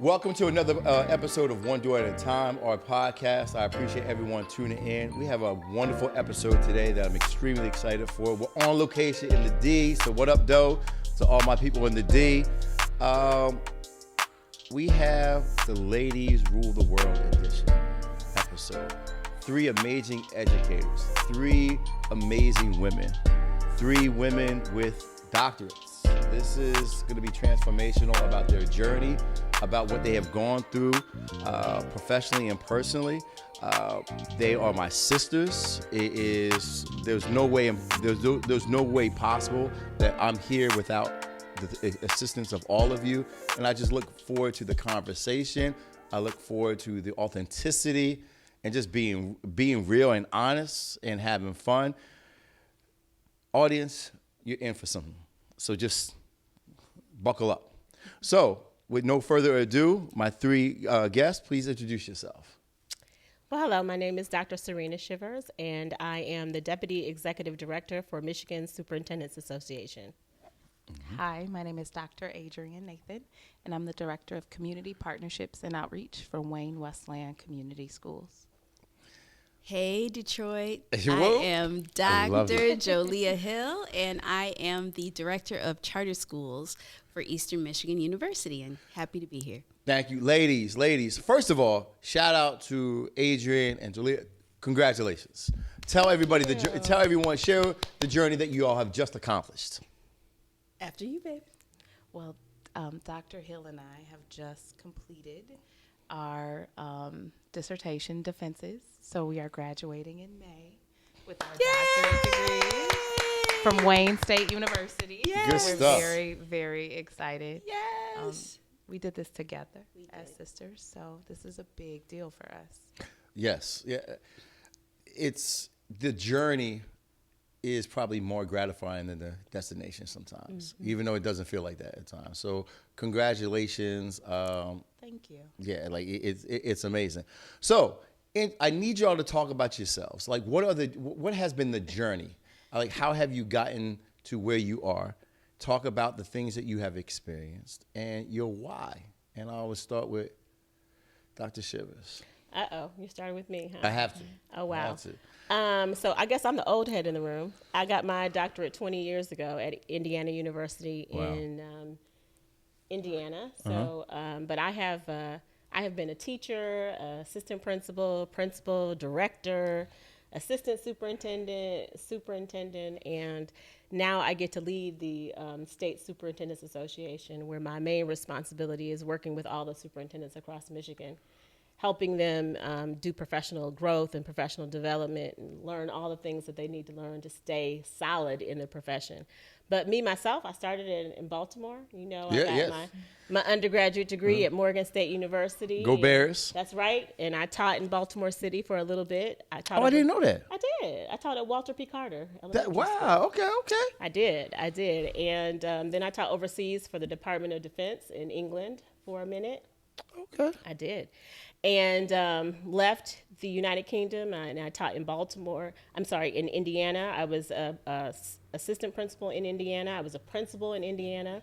Welcome to another episode of One Door at a Time, our podcast. I appreciate everyone tuning in. We have a wonderful episode today that I'm extremely excited for. We're on location in the D, so what up, Doe, to all my people in the D. We have the Ladies Rule the World edition episode. 3 amazing educators, 3 amazing women, 3 women with doctorates. This is going to be transformational about their journey, about what they have gone through professionally and personally. They are my sisters. There's no way possible that I'm here without the assistance of all of you. And I just look forward to the conversation. I look forward to the authenticity and just being real and honest and having fun. Audience, you're in for something. So just buckle up. So with no further ado, my 3 guests, please introduce yourself. Well, hello, my name is Dr. Sarena Shivers, and I am the Deputy Executive Director for Michigan Superintendents Association. Mm-hmm. Hi, my name is Dr. Adrienne Hill, and I'm the Director of Community Partnerships and Outreach for Wayne Westland Community Schools. Hey, Detroit. Hey, I am Dr. Jolia Hill, and I am the Director of Charter Schools for Eastern Michigan University, and happy to be here. Thank you. Ladies. First of all, shout out to Adrienne and Jolia. Congratulations. Tell everybody, share the journey that you all have just accomplished. After you, baby. Well, Dr. Hill and I have just completed our dissertation defenses, so we are graduating in May with our doctorate degrees from Wayne State University. Yes. Good We're stuff. very, very excited. Yes. We did this together as sisters, so this is a big deal for us. Yes. Yeah. It's the journey is probably more gratifying than the destination sometimes, even though it doesn't feel like that at times. So congratulations. Thank you. Yeah, like it's amazing. So I need y'all to talk about yourselves. Like what has been the journey? Like how have you gotten to where you are? Talk about the things that you have experienced and your why. And I always start with Dr. Shivers. You started with me, huh? I have to. Oh, wow. I have to. So I guess I'm the old head in the room. I got my doctorate 20 years ago at Indiana University in Indiana. So, but I have been a teacher, assistant principal, director, assistant superintendent, and now I get to lead the State Superintendents Association, where my main responsibility is working with all the superintendents across Michigan, helping them do professional growth and professional development and learn all the things that they need to learn to stay solid in the profession. But me, myself, I started in Baltimore. I got my undergraduate degree at Morgan State University. Go Bears. That's right. And I taught in Baltimore City for a little bit. I didn't know that. I did. I taught at Walter P. Carter. Wow. Okay. I did. And then I taught overseas for the Department of Defense in England for a minute. Okay. I did. And left the United Kingdom, and I taught in in Indiana. I was a assistant principal in Indiana. I was a principal in Indiana.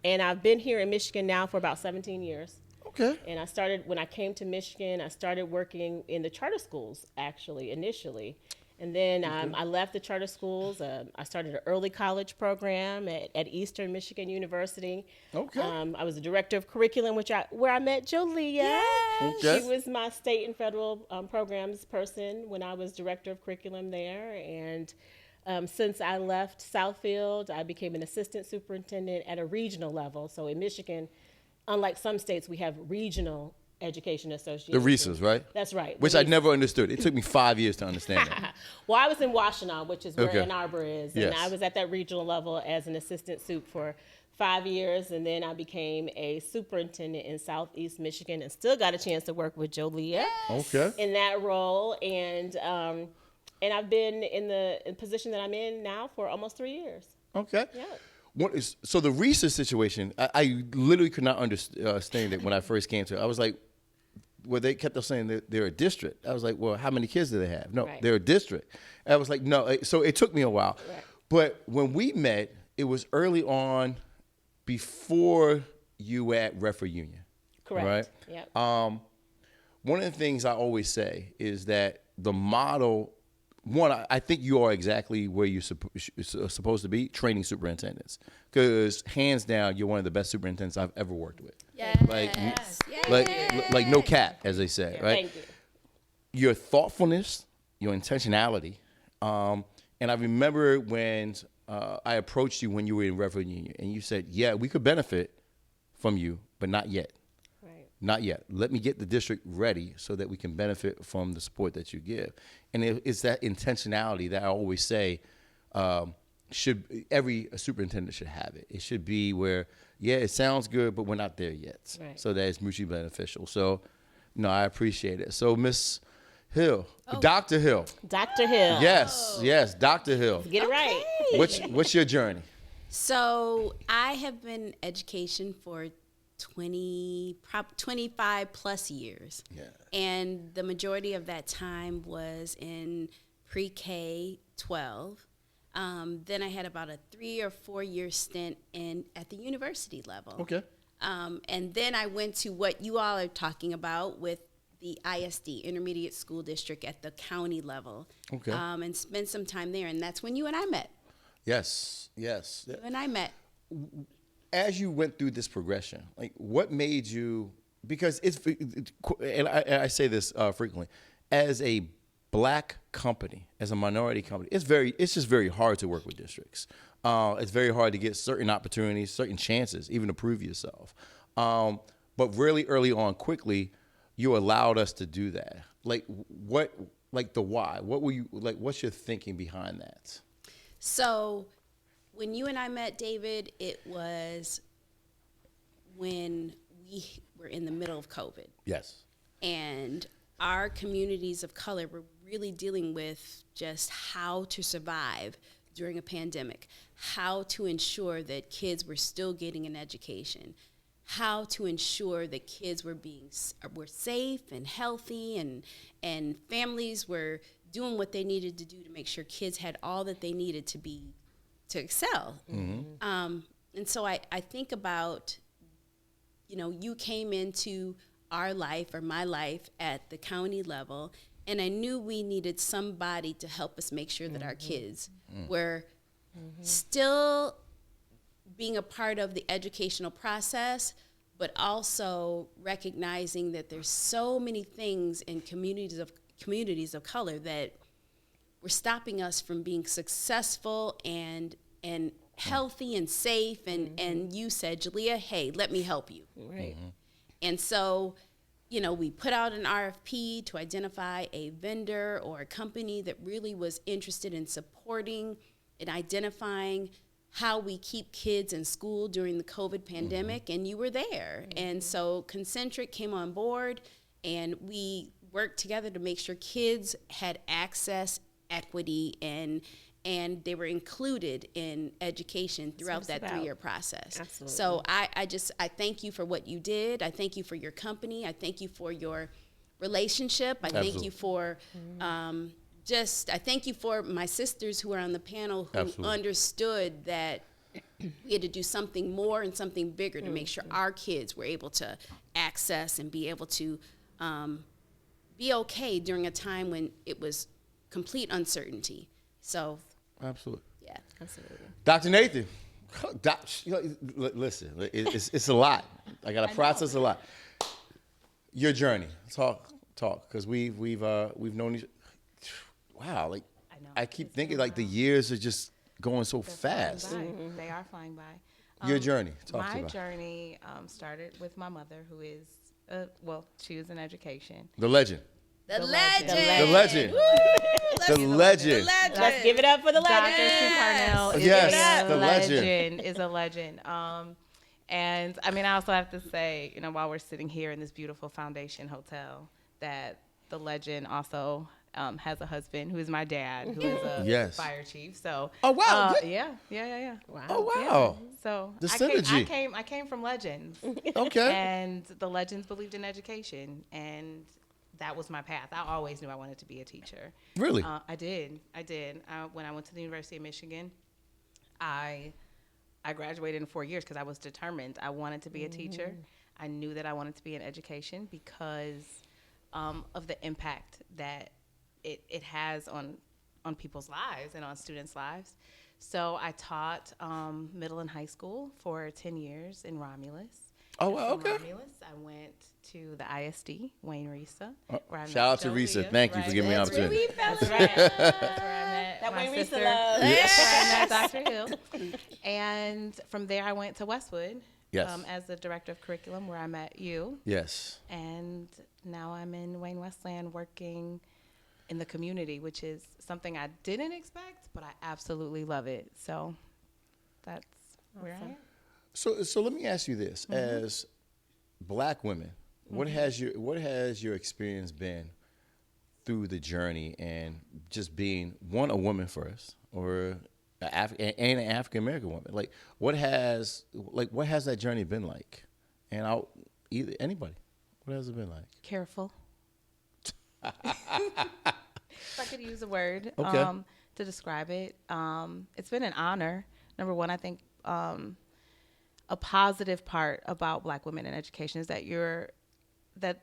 And I've been here in Michigan now for about 17 years. Okay. And when I came to Michigan, I started working in the charter schools, actually, initially. And then I left the charter schools. I started an early college program at Eastern Michigan University. Okay. I was the director of curriculum, where I met Jolia. Yes. Okay. She was my state and federal programs person when I was director of curriculum there. And since I left Southfield, I became an assistant superintendent at a regional level. So in Michigan, unlike some states, we have regional education associations. The RESAs, right? That's right. Which I never understood. It took me 5 years to understand that. Well, I was in Washtenaw, which is where Okay. Ann Arbor is. And Yes. I was at that regional level as an assistant sup for 5 years. And then I became a superintendent in Southeast Michigan and still got a chance to work with Jolia Okay. in that role. And I've been in the position that I'm in now for almost 3 years. Okay. Yeah. So the RESA situation, I literally could not understand it when I first came to it. I was like, well, they kept on saying that they're a district. I was like, well, how many kids do they have? No, Right. they're a district. And I was like, no. So it took me a while. Right. But when we met, it was early on before you were at Redford Union. Correct. Right? Yep. One of the things I always say is that the model, one, I think you are exactly where you're supposed to be, training superintendents. Because hands down, you're one of the best superintendents I've ever worked with. Yes. Like no cap, as they say, right? Thank you. Your thoughtfulness, your intentionality. And I remember when I approached you when you were in Reverend Union, and you said, yeah, we could benefit from you, but not yet. Right. Not yet. Let me get the district ready so that we can benefit from the support that you give. And it's that intentionality that I always say every superintendent should have it. It should be where, yeah, it sounds good, but we're not there yet. Right. So that it's mutually beneficial. So, I appreciate it. So, Miss Hill, Dr. Hill. Dr. Hill. Yes, Dr. Hill. Get it right. What's your journey? So I have been in education for 25 plus years. Yeah. And the majority of that time was in pre-K 12. Then I had about a 3 or 4 year stint at the university level. Okay. And then I went to what you all are talking about with the ISD, Intermediate School District, at the county level. Okay. And spent some time there. And that's when you and I met. Yes. You and I met. As you went through this progression, like what made you, because and I say this frequently, as a black company, as a minority company, it's just very hard to work with districts. It's very hard to get certain opportunities, certain chances, even to prove yourself. But really early on, quickly, you allowed us to do that. Like the why? What were you, what's your thinking behind that? So when you and I met, David, it was when we were in the middle of COVID. Yes. And our communities of color were really dealing with just how to survive during a pandemic, how to ensure that kids were still getting an education, how to ensure that kids were safe and healthy, and families were doing what they needed to do to make sure kids had all that they needed to excel. Mm-hmm. And so I think about, you came into our life or my life at the county level, and I knew we needed somebody to help us make sure that our kids were still being a part of the educational process, but also recognizing that there's so many things in communities of color that were stopping us from being successful and healthy and safe. And you said, Jolia, hey, let me help you. Right. Mm-hmm. And so, we put out an RFP to identify a vendor or a company that really was interested in supporting and identifying how we keep kids in school during the COVID pandemic, and you were there. And so Concentric came on board, and we worked together to make sure kids had access, equity, and they were included in education throughout that 3-year process. Absolutely. So I thank you for what you did. I thank you for your company. I thank you for your relationship. I thank you for I thank you for my sisters who are on the panel who understood that we had to do something more and something bigger to make sure our kids were able to access and be able to be okay during a time when it was complete uncertainty. So, Absolutely. yeah. Absolutely. Dr. Nathan, listen, it's a lot. I got to process a lot. Your journey, talk, because we've known each. Wow, I keep thinking the years are just going so fast. They are flying by. Your journey, talk to my me about. journey started with my mother, who is she was in education. The legend. The legend. The legend. The legend. Let's give it up for the legend. Dr. Sue Parnell is the legend. Is a legend. And I also have to say, while we're sitting here in this beautiful Foundation Hotel, that the legend also has a husband who is my dad, who is a fire chief. So oh wow, yeah. Wow. Oh wow. Yeah. So the synergy. I came from legends. Okay. And the legends believed in education, and that was my path. I always knew I wanted to be a teacher. Really? I did. When I went to the University of Michigan, I graduated in 4 years because I was determined. I wanted to be a teacher. I knew that I wanted to be in education because of the impact that it has on people's lives and on students' lives. So I taught middle and high school for 10 years in Romulus. Oh, And wow, from okay. Romulus, I went to the ISD, Wayne Risa. where I met Shout out to Jolia. Risa. Thank you for giving me the That's where opportunity. we fell That's in right. love. That's where I met That my Wayne Risa sister. love. That's where I met Dr. Hill. And from there, I went to Westwood Yes. as the director of curriculum, where I met you. Yes. And now I'm in Wayne Westland working in the community, which is something I didn't expect, but I absolutely love it. So that's where I am. So let me ask you this: as Black women, what has your experience been through the journey and just being a woman first, or an African American woman? Like, what has that journey been like? And anybody, what has it been like? Careful. If I could use a word Okay. to describe it, it's been an honor. Number one, I think a positive part about Black women in education is that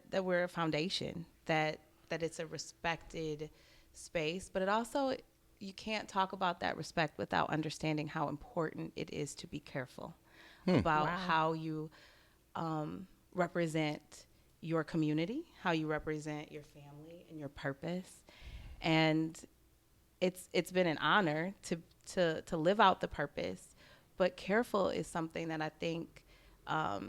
that we're a foundation, that it's a respected space, but it also, you can't talk about that respect without understanding how important it is to be careful about how you represent your community, how you represent your family and your purpose. And it's been an honor to live out the purpose. But careful is something that I think that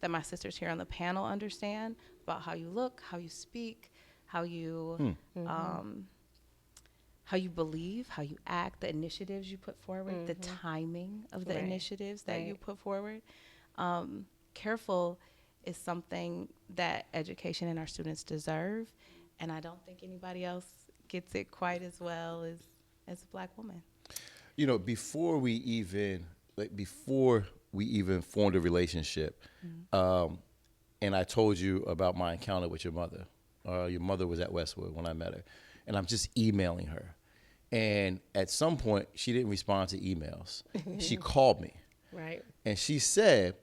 my sisters here on the panel understand about how you look, how you speak, how you how you believe, how you act, the initiatives you put forward, the timing of the initiatives that you put forward. Careful is something that education and our students deserve, and I don't think anybody else gets it quite as well as a Black woman. You know, before we even formed a relationship, and I told you about my encounter with your mother. Your mother was at Westwood when I met her, and I'm just emailing her. And at some point, she didn't respond to emails. She called me, Right. and she said,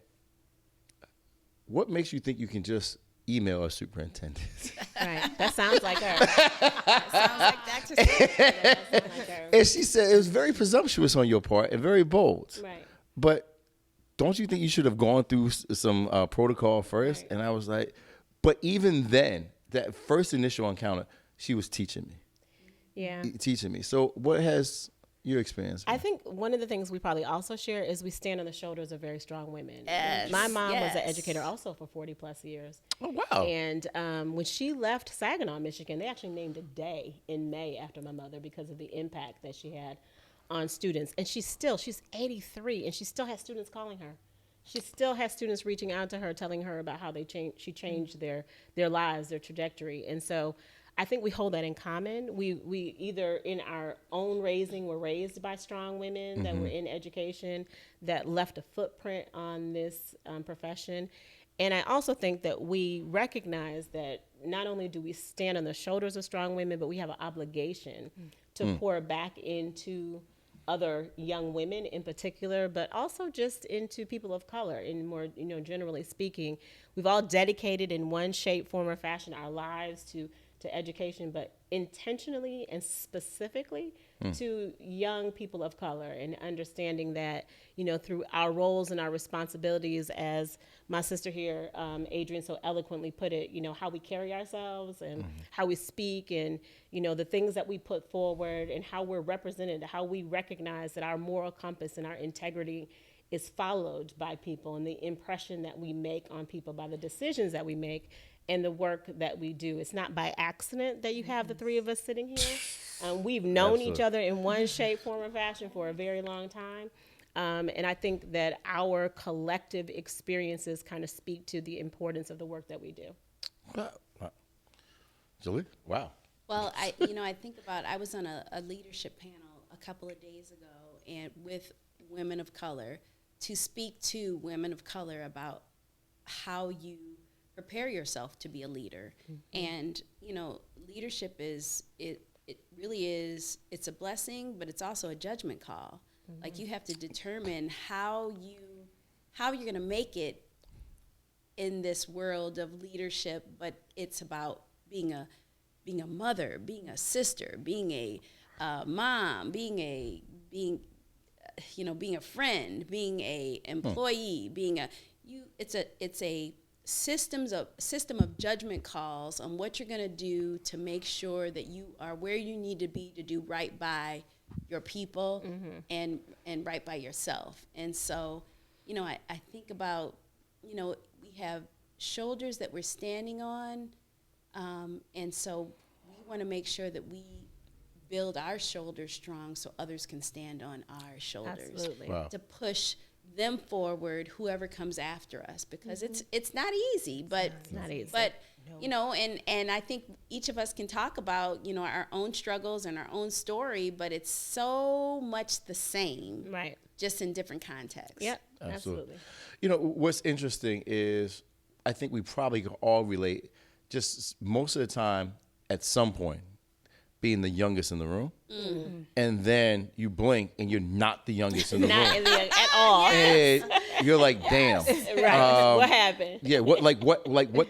"What makes you think you can just email a superintendent?" Right. That sounds like her. Sounds like Dr. Smith. That sounds like her. And she said it was very presumptuous on your part and very bold. Right. But don't you think you should have gone through some protocol first? Right. And I was like, but even then, that first initial encounter, she was teaching me. Yeah. So what has your experience been? I think one of the things we probably also share is we stand on the shoulders of very strong women. Yes. My mom was an Yes. educator also for 40 plus years. Oh, wow. And when she left Saginaw, Michigan, they actually named a day in May after my mother because of the impact that she had on students. And she's 83, and she still has students calling her. She still has students reaching out to her, telling her about how she changed their lives, their trajectory. And so I think we hold that in common. We either in our own raising were raised by strong women that were in education that left a footprint on this profession. And I also think that we recognize that not only do we stand on the shoulders of strong women, but we have an obligation to pour back into other young women in particular, but also just into people of color in more, generally speaking. We've all dedicated in one shape, form, or fashion our lives to education, but intentionally and specifically to young people of color, and understanding that, through our roles and our responsibilities, as my sister here, Adrienne, so eloquently put it, how we carry ourselves and how we speak, and, the things that we put forward and how we're represented, how we recognize that our moral compass and our integrity is followed by people, and the impression that we make on people by the decisions that we make and the work that we do. It's not by accident that you have the three of us sitting here. We've known each other in one shape, form, or fashion for a very long time. And I think that our collective experiences kind of speak to the importance of the work that we do. Wow. Jolia? Wow. Well, I think about, I was on a leadership panel a couple of days ago and with women of color to speak to women of color about how you prepare yourself to be a leader. And, leadership it really is, it's a blessing, but it's also a judgment call. Like, you have to determine how you're going to make it in this world of leadership, but it's about being a mother, being a sister, being a mom, being a friend, being a employee, it's a system of judgment calls on what you're going to do to make sure that you are where you need to be to do right by your people and right by yourself. And so, I think about, we have shoulders that we're standing on, and so we want to make sure that we build our shoulders strong so others can stand on our shoulders. Absolutely. Wow. To push them forward, whoever comes after us, because it's not easy, but It's not easy. but and I think each of us can talk about our own struggles and our own story, but it's so much the same, Right. just in different contexts. Yep. Absolutely. Absolutely. What's interesting is I think we probably can all relate just most of the time at some point being the youngest in the room. And then you blink and you're not the youngest in the Not room. in the at all. And you're like, damn. Right. What happened? Yeah, what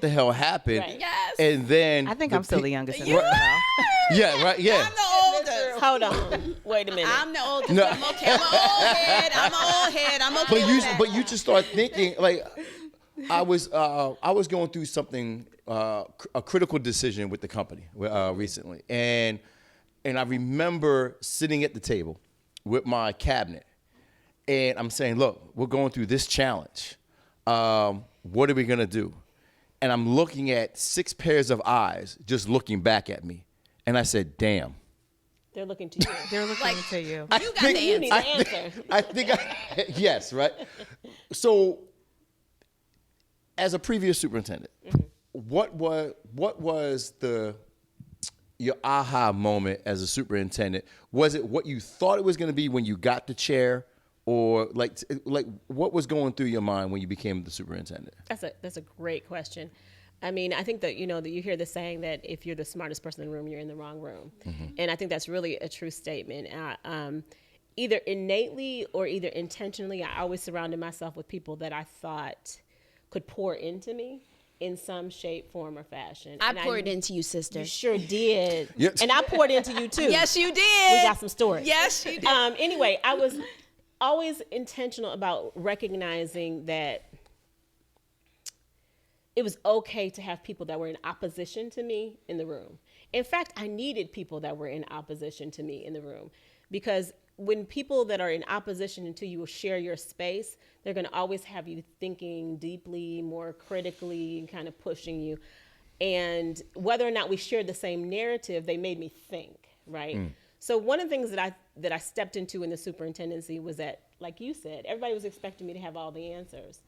the hell happened? Right. Yes. And then I think I'm still the youngest in the You room, though. Yeah, right, yeah. I'm the oldest. Hold on. Wait a minute. I'm the oldest. No. I'm okay. I'm an old head. I'm okay with that. But you just start thinking like I was going through something a critical decision with the company recently, and I remember sitting at the table with my cabinet, and I'm saying, look, we're going through this challenge. What are we gonna do? And I'm looking at 6 pairs of eyes just looking back at me, and I said, damn. They're looking to you. They're looking to you. You got the You need answer. the answer. I think yes, right? So, as a previous superintendent, what was your aha moment as a superintendent? Was it what you thought it was going to be when you got the chair, or like what was going through your mind when you became the superintendent? That's a great question. I mean, I think that that you hear the saying that if you're the smartest person in the room, you're in the wrong room, and I think that's really a true statement. Either innately or either intentionally, I always surrounded myself with people that I thought could pour into me in some shape, form, or fashion. I And poured into you, sister. You sure did. Yep. And I poured into you too. Yes, you did. We got some stories. Yes, you did. Anyway, I was always intentional about recognizing that it was okay to have people that were in opposition to me in the room. In fact, I needed people that were in opposition to me in the room, because when people that are in opposition to you will share your space, they're going to always have you thinking deeply, more critically, and kind of pushing you. And whether or not we shared the same narrative, they made me think, right? So one of the things that I stepped into in the superintendency was that, like you said, everybody was expecting me to have all the answers.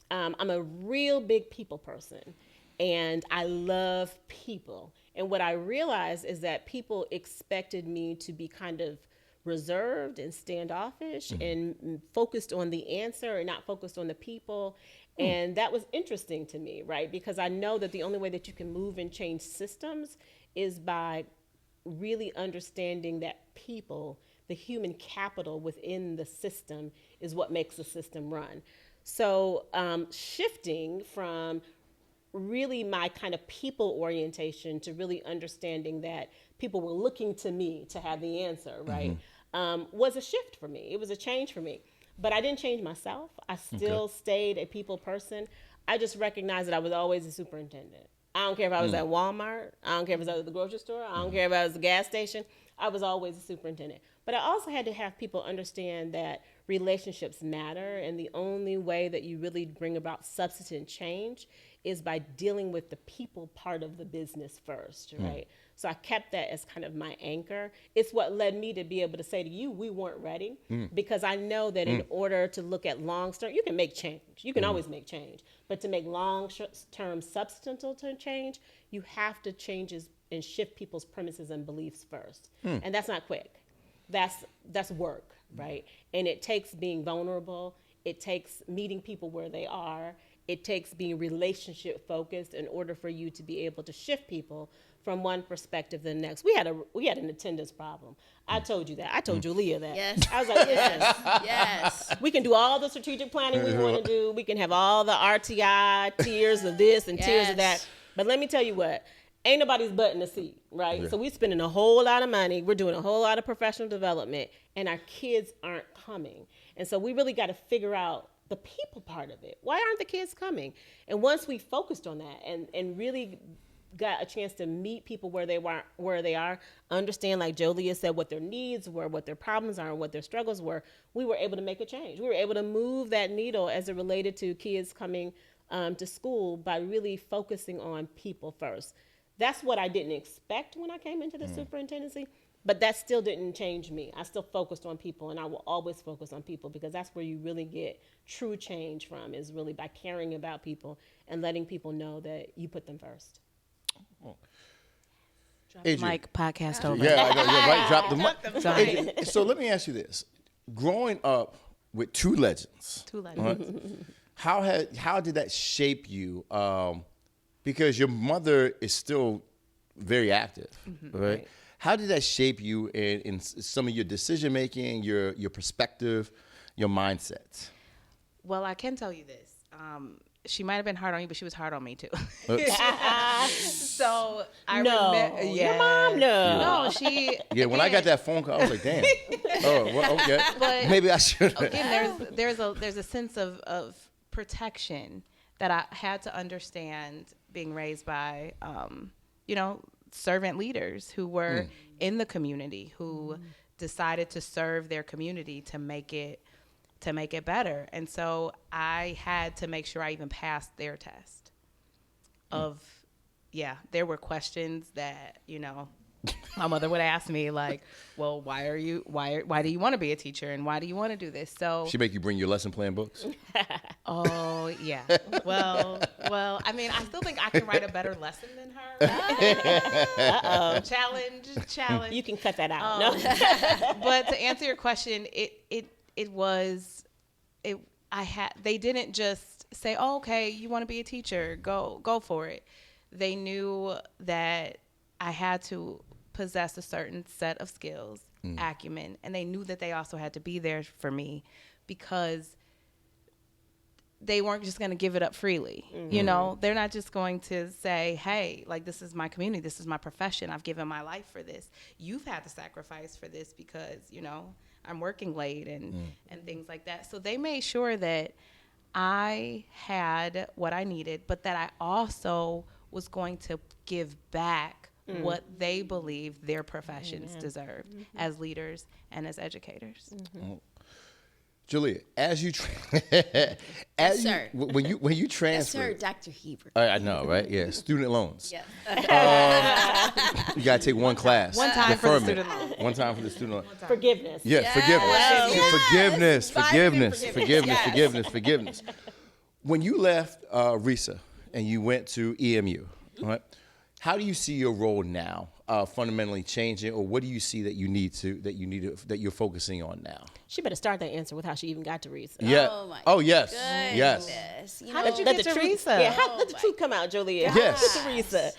I'm a real big people person, and I love people. And what I realized is that people expected me to be kind of reserved and standoffish and focused on the answer and not focused on the people. And that was interesting to me, right? Because I know that the only way that you can move and change systems is by really understanding that people, the human capital within the system, is what makes the system run. So shifting from really my kind of people orientation to really understanding that people were looking to me to have the answer, right, was a shift for me. It was a change for me. But I didn't change myself. I still stayed a people person. I just recognized that I was always a superintendent. I don't care if I was at Walmart. I don't care if I was at the grocery store. I don't care if I was at the gas station. I was always a superintendent. But I also had to have people understand that relationships matter, and the only way that you really bring about substantive change is by dealing with the people part of the business first, right? So I kept that as kind of my anchor. It's what led me to be able to say to you, we weren't ready, because I know that in order to look at long-term, you can make change. You can always make change. But to make long-term substantial change, you have to change and shift people's premises and beliefs first. And that's not quick. That's work, right? And it takes being vulnerable. It takes meeting people where they are. it takes being relationship focused in order for you to be able to shift people from one perspective to the next. We had an attendance problem. I told you that. I told Jolia that. Yes. I was like, listen, Yes. we can do all the strategic planning we want to do. We can have all the RTI, tiers of this and tiers of that. Yes. But let me tell you what, ain't nobody's butt in the seat, right? So we spending a whole lot of money. We're doing a whole lot of professional development, and our kids aren't coming. And so we really got to figure out the people part of it. Why aren't the kids coming? And once we focused on that and really got a chance to meet people where they are, understand, like Jolia said, what their needs were, what their problems are, and what their struggles were, we were able to make a change. We were able to move that needle as it related to kids coming to school by really focusing on people first. That's what I didn't expect when I came into the superintendency, but that still didn't change me. I still focused on people, and I will always focus on people, because that's where you really get true change from, is really by caring about people and letting people know that you put them first. Adrienne. Mike, podcast over. Yeah, I know, you're right. Drop the mic. Sorry. Adrienne, so let me ask you this: growing up with two legends, Two legends. right? How did that shape you? Because your mother is still very active, right? How did that shape you in some of your decision making, your perspective, your mindset? Well, I can tell you this. She might have been hard on you, but she was hard on me too. So I remember. Your mom, No, she. Yeah, when I got that phone call, I was like, "Damn." Oh, well, okay. But Maybe I should. Again, there's a sense of protection that I had to understand, being raised by, servant leaders who were in the community, who decided to serve their community to make it better. And so I had to make sure I even passed their test there were questions that, my mother would ask me, like, well, why do you want to be a teacher, and why do you want to do this? So She make you bring your lesson plan books? oh yeah. Well, I mean, I still think I can write a better lesson than her. Challenge. You can cut that out. But to answer your question, they didn't just say, oh, okay, you want to be a teacher, go for it. They knew that I had to possess a certain set of skills, acumen, and they knew that they also had to be there for me, because they weren't just going to give it up freely. They're not just going to say, hey, like, this is my community, this is my profession, I've given my life for this. You've had to sacrifice for this because, I'm working late and things like that. So they made sure that I had what I needed, but that I also was going to give back what they believed their professions deserved as leaders and as educators. Julia, as you Sir. when you transfer, Yes, sir, Dr. Heiber. I know, right? Yeah, student loans. Yes. You gotta take one class. One time for the Deferment. student loan. One time for the student loan. Forgiveness. Yeah, Yes. forgiveness. When you left RISA and you went to EMU, right? How do you see your role now fundamentally changing, or what do you see that you're focusing on now? She better start that answer with how she even got to RISA. Yeah. Oh, my yes. goodness. Yes. How did you Let get the to truth, RISA? Yeah, let the truth come out, Jolia. Yes. How did you get to RISA?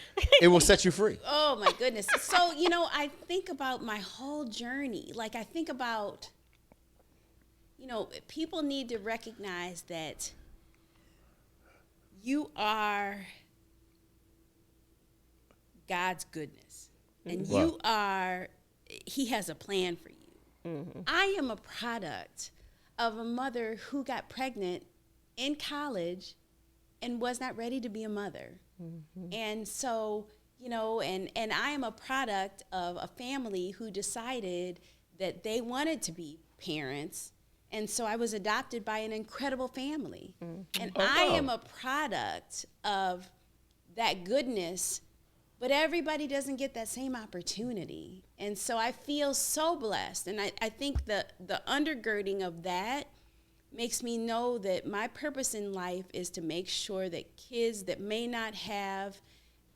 It will set you free. Oh my goodness. So, I think about my whole journey. Like, I think about, people need to recognize that you are God's goodness. And He has a plan for you. I am a product of a mother who got pregnant in college and was not ready to be a mother. And so, and I am a product of a family who decided that they wanted to be parents. And so I was adopted by an incredible family. And I am a product of that goodness, but everybody doesn't get that same opportunity. And so I feel so blessed. And I think the undergirding of that makes me know that my purpose in life is to make sure that kids that may not have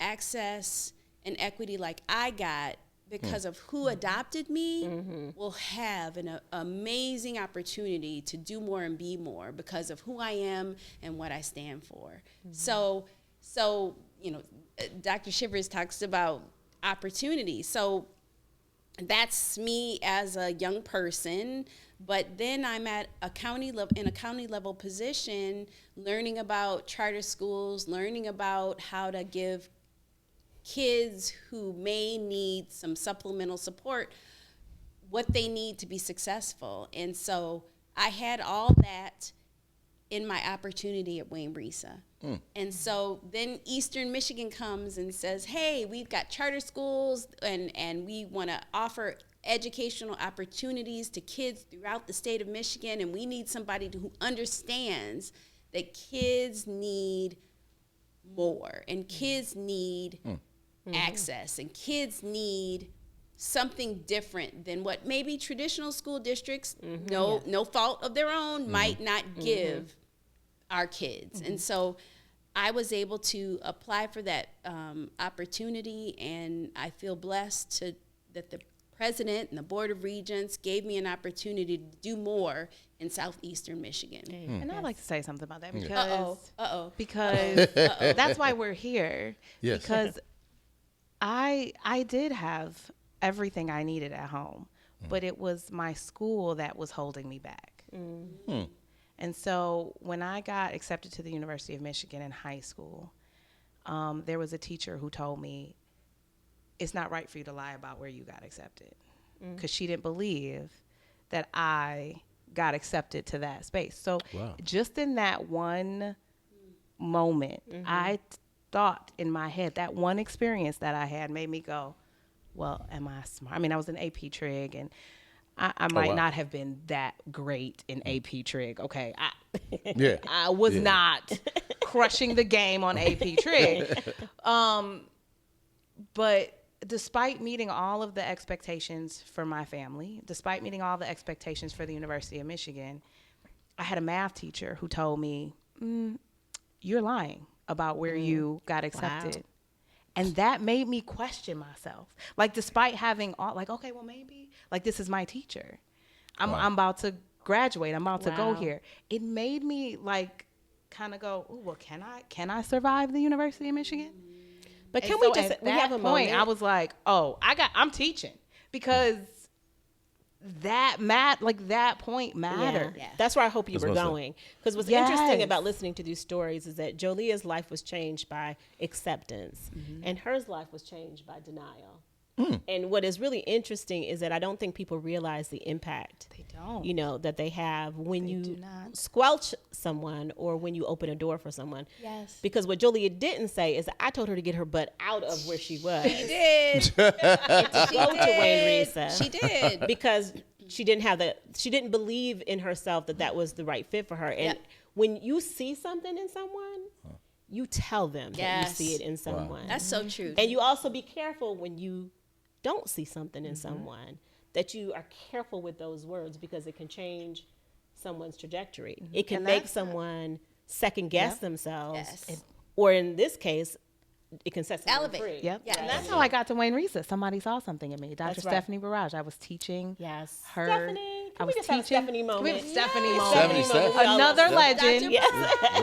access and equity like I got because of who adopted me will have an amazing opportunity to do more and be more because of who I am and what I stand for. So, you know, Dr. Shivers talks about opportunity. So that's me as a young person, but then I'm at a county level position, learning about charter schools, learning about how to give kids who may need some supplemental support what they need to be successful. And so I had all that in my opportunity at Wayne Risa. And so then Eastern Michigan comes and says, hey, we've got charter schools and we want to offer educational opportunities to kids throughout the state of Michigan, and we need somebody who understands that kids need more and kids need access and kids need something different than what maybe traditional school districts, no fault of their own, might not give our kids. And so I was able to apply for that opportunity, and I feel blessed that the president and the Board of Regents gave me an opportunity to do more in southeastern Michigan. And I'd like to say something about that because Because that's why we're here. Yes. Because I did have everything I needed at home, but it was my school that was holding me back. And so when I got accepted to the University of Michigan in high school, there was a teacher who told me, it's not right for you to lie about where you got accepted, because she didn't believe that I got accepted to that space. So just in that one moment, I thought in my head, that one experience that I had made me go, well, am I smart? I mean, I was in AP Trig, and I might not have been that great in AP Trig. Okay, I was not crushing the game on AP Trig. But despite meeting all of the expectations for my family, despite meeting all the expectations for the University of Michigan, I had a math teacher who told me, you're lying about where you got accepted. Wow. And that made me question myself. Like, despite having all, like, okay, well, maybe, like, this is my teacher. I'm about to graduate. I'm about to go here. It made me, like, kind of go, oh, well, can I survive the University of Michigan? But can and we so just, at we that have a point, moment. I was like, oh, I'm teaching, because that point mattered. Yeah. That's where I hope you were going. Because what's interesting about listening to these stories is that Jolia's life was changed by acceptance, and hers life was changed by denial. And what is really interesting is that I don't think people realize the impact, that they have when you squelch someone or when you open a door for someone. Yes. Because what Jolia didn't say is that I told her to get her butt out of where she was. She did. And to go to Wayne Risa. She did. Because she didn't believe in herself that was the right fit for her. And when you see something in someone, you tell them that you see it in someone. That's so true. And you also be careful when you don't see something in someone, that you are careful with those words, because it can change someone's trajectory. It can make someone second guess themselves. Or in this case, it can set someone free. Yep. Yes. And that's how I got to Wayne Risa. Somebody saw something in me. Dr. Stephanie Barrage. I was teaching her. Stephanie. I was teaching. Stephanie moment. Stephanie moment. Another legend.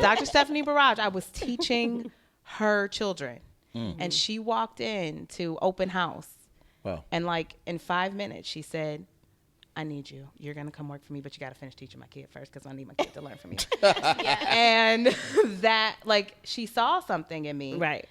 Dr. Stephanie Barrage. I was teaching her children. And she walked in to open house. Wow. And like in 5 minutes, she said, I need you. You're going to come work for me, but you got to finish teaching my kid first, because I need my kid to learn from you. And that, like, she saw something in me. Right.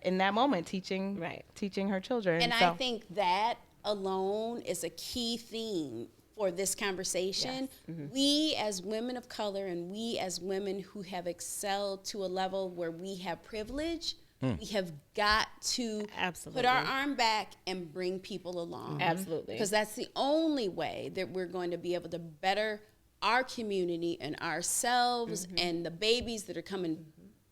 In that moment, teaching her children. And I think that alone is a key theme for this conversation. We as women of color, and we as women who have excelled to a level where we have privilege, we have got to put our arm back and bring people along. Absolutely. Because that's the only way that we're going to be able to better our community and ourselves and the babies that are coming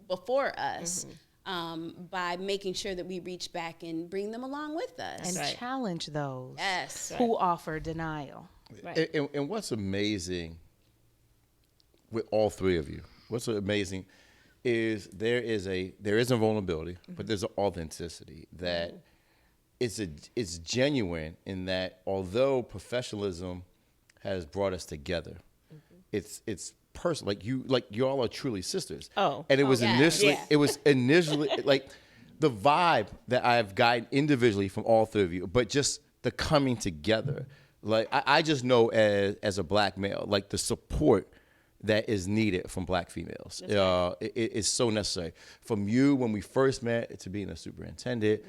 before us, by making sure that we reach back and bring them along with us. And challenge those Yes. who offer denial. Right. And what's amazing with all three of you, what's amazing is there is a vulnerability, but there's an authenticity that it's genuine in that although professionalism has brought us together, it's personal. Like you all are truly sisters. Oh. And it was initially like the vibe that I've gotten individually from all three of you, but just the coming together. Like I just know as a black male, like the support that is needed from black females. It is so necessary. From you when we first met to being a superintendent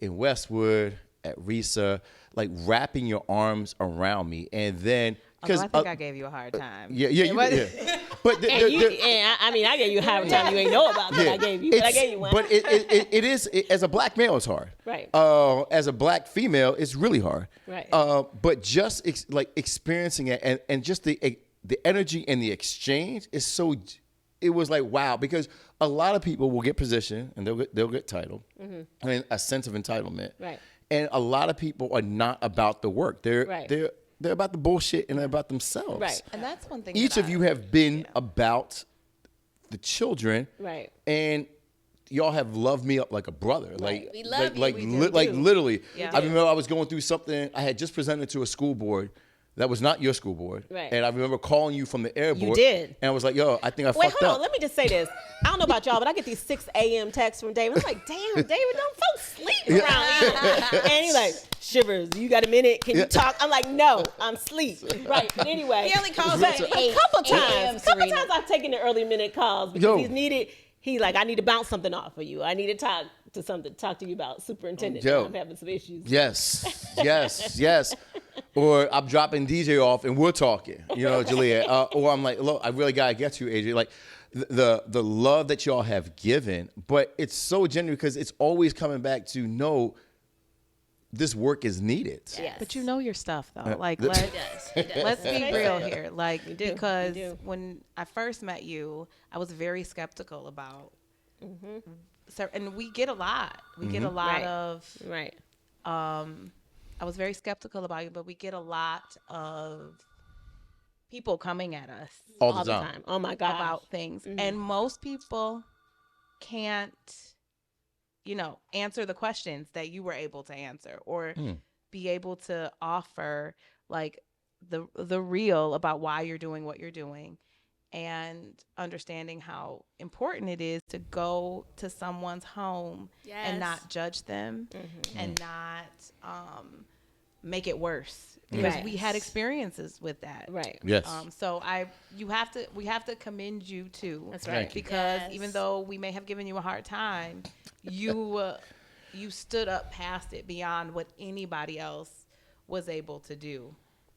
in Westwood, at RISA, like wrapping your arms around me, and then Although I think I gave you a hard time. Yeah. But I mean, I gave you a hard time you ain't know about that I gave you, but I gave you one. But it is as a black male, it's hard. Right. As a black female, it's really hard. Right. But just like experiencing it and just the energy and the exchange is so. It was like wow, because a lot of people will get position and they'll get title and a sense of entitlement. Right. And a lot of people are not about the work. They're about the bullshit and they're about themselves. Right. And that's one thing. Each of you have been about the children. Right. And y'all have loved me up like a brother. Right. We love you. Like, We like literally. Yeah. I remember I was going through something. I had just presented to a school board that was not your school board. Right. And I remember calling you from the air board. You did. And I was like, yo, I think I Wait, fucked hold up. on. Let me just say this. I don't know about y'all, but I get these 6 a.m. texts from David. I'm like, damn, David, don't folks sleep around here. And he's like, Shivers, you got a minute? Can you talk? I'm like, no, I'm asleep. Right. But anyway. He only calls but at a 8 couple a.m., times Sarena. I've taken the early minute calls because he's needed. He's like, I need to bounce something off of you. I need to talk to you about superintendent. Yo. I'm having some issues. Yes. Or I'm dropping DJ off and we're talking, Jolia. Or I'm like, look, I really gotta get you, Adrienne. Like the love that y'all have given, but it's so genuine because it's always coming back to no, this work is needed. Yes. But you know your stuff though. Like He does. let's be real here. Like do. because We do. when I first met you, I was very skeptical about. So, and we get a lot. We get a lot Right. of. Right. I was very skeptical about you, but we get a lot of people coming at us All the time. Oh my God. about things, and most people can't, answer the questions that you were able to answer or be able to offer like the real about why you're doing what you're doing, and understanding how important it is to go to someone's home and not judge them and not make it worse, because Right. we had experiences with that. Right. Yes. So we have to commend you too. That's right. Because Yes. even though we may have given you a hard time, you stood up past it beyond what anybody else was able to do.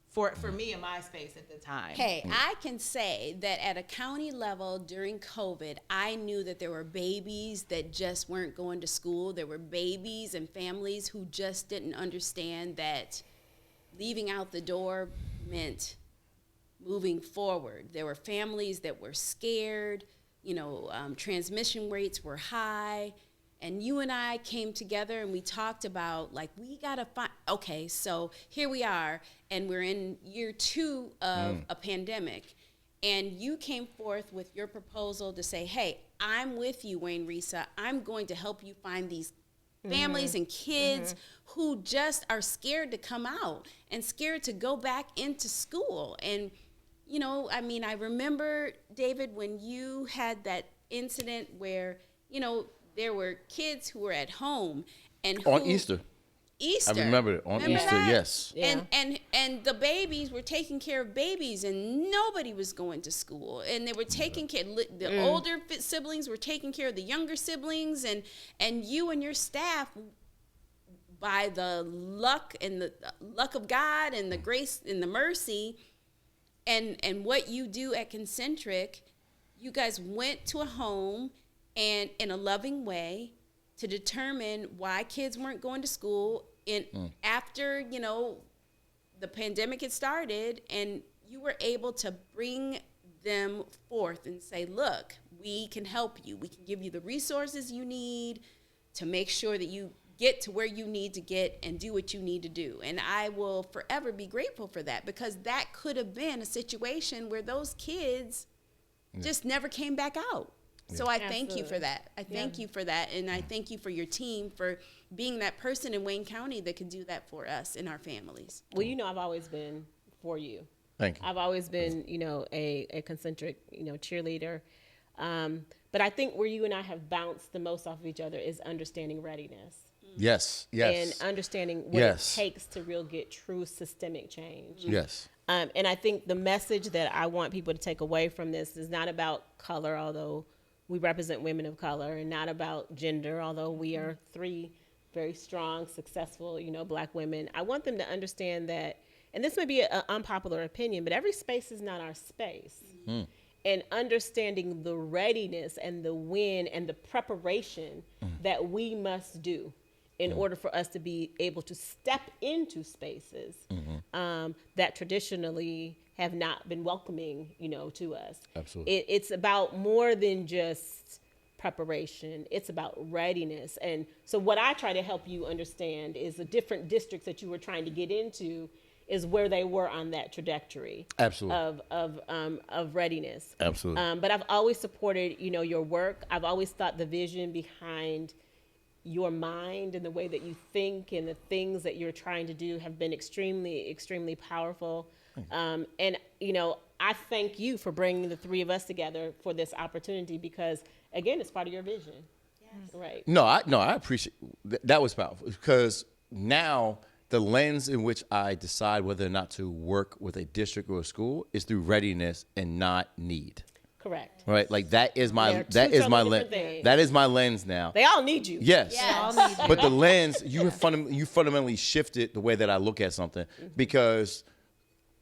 For me in my space at the time. Hey, I can say that at a county level during COVID, I knew that there were babies that just weren't going to school. There were babies and families who just didn't understand that leaving out the door meant moving forward. There were families that were scared, transmission rates were high. And you and I came together and we talked about, like, we got to find, okay, so here we are, and we're in year 2 of a pandemic. And you came forth with your proposal to say, hey, I'm with you, Wayne Risa. I'm going to help you find these families and kids who just are scared to come out and scared to go back into school. And, I remember, David, when you had that incident where, there were kids who were at home and On Easter. Easter. I remember it. On Remember Easter, that? yes. Yeah. And the babies were taking care of babies, and nobody was going to school, and they were taking care. The older siblings were taking care of the younger siblings, and you and your staff, by the luck of God and the grace and the mercy, and what you do at Concentric, you guys went to a home and in a loving way to determine why kids weren't going to school. And after, the pandemic had started, and you were able to bring them forth and say, look, we can help you. We can give you the resources you need to make sure that you get to where you need to get and do what you need to do. And I will forever be grateful for that, because that could have been a situation where those kids just never came back out. So I thank you for that. I thank you for that. And I thank you for your team for being that person in Wayne County that can do that for us and our families. Well, I've always been for you. Thank you. I've always been, a concentric, cheerleader. But I think where you and I have bounced the most off of each other is understanding readiness. Yes. And understanding what it takes to get true systemic change. Yes. And I think the message that I want people to take away from this is not about color, although we represent women of color, and not about gender, although we are 3 very strong, successful, Black women. I want them to understand that, and this may be an unpopular opinion, but every space is not our space. And understanding the readiness and the win and the preparation that we must do in order for us to be able to step into spaces that traditionally have not been welcoming, to us. Absolutely. It's about more than just preparation. It's about readiness. And so what I try to help you understand is the different districts that you were trying to get into is where they were on that trajectory. Absolutely. of readiness. Absolutely. But I've always supported, your work. I've always thought the vision behind your mind and the way that you think and the things that you're trying to do have been extremely, extremely powerful. And, I thank you for bringing the 3 of us together for this opportunity because, again, it's part of your vision. Yes. Right. No, I appreciate that. Was powerful because now the lens in which I decide whether or not to work with a district or a school is through readiness and not need. Correct. Right, like that is my lens. Things. That is my lens now. They all need you. Yes. They all need you. But the lens, you fundamentally shifted the way that I look at something because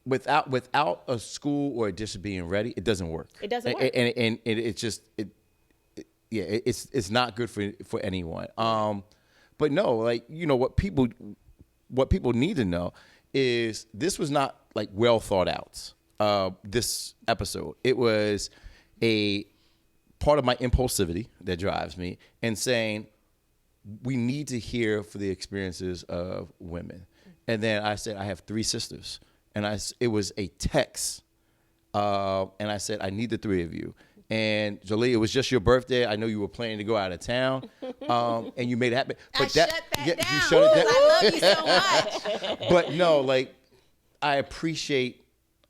without a school or a district being ready, it doesn't work. It doesn't work. And it's just it's not good for anyone. But no, like what people need to know is this was not like well thought out. This episode, it was a part of my impulsivity that drives me and saying we need to hear for the experiences of women. And then I said, I have 3 sisters. And it was a text. And I said, I need the 3 of you. And Jolia, it was just your birthday. I know you were planning to go out of town. And you made it happen. But Shut that down. You shut it down. I love you so much. But no, like I appreciate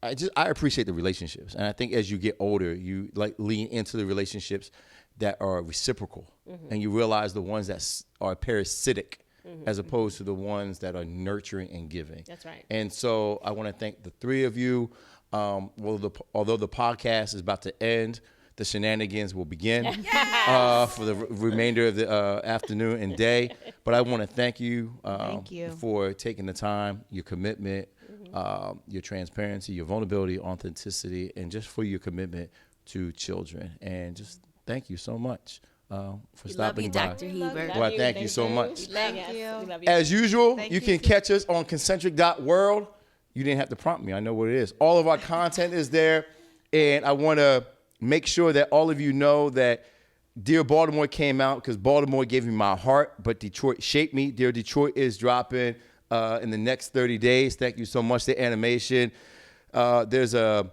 the relationships. And I think as you get older, you like lean into the relationships that are reciprocal. And you realize the ones that are parasitic as opposed to the ones that are nurturing and giving. That's right. And so I want to thank the 3 of you. Although the podcast is about to end, the shenanigans will begin for the remainder of the afternoon and day. But I want to thank you, for taking the time, your commitment, your transparency, your vulnerability, authenticity, and just for your commitment to children. And just thank you so much for stopping by. Dr. Heiber. Well, thank you so much. Thank you. We love you. As usual, Thank you you can too. catch us on concentric.world. You didn't have to prompt me. I know what it is. All of our content is there. And I want to make sure that all of you know that Dear Baltimore came out because Baltimore gave me my heart, but Detroit shaped me. Dear Detroit is dropping in the next 30 days. Thank you so much. The animation. There's a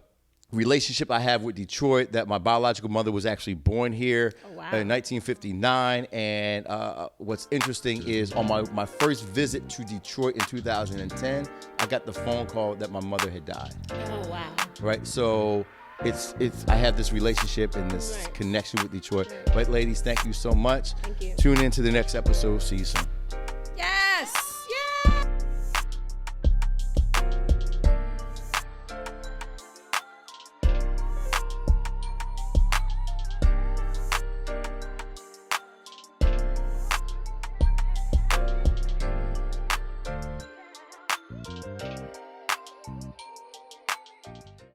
relationship I have with Detroit that my biological mother was actually born here in 1959. And what's interesting is on my first visit to Detroit in 2010, I got the phone call that my mother had died. Oh, wow. Right. So it's I have this relationship and this connection with Detroit. But ladies, thank you so much. Thank you. Tune in to the next episode. See you soon.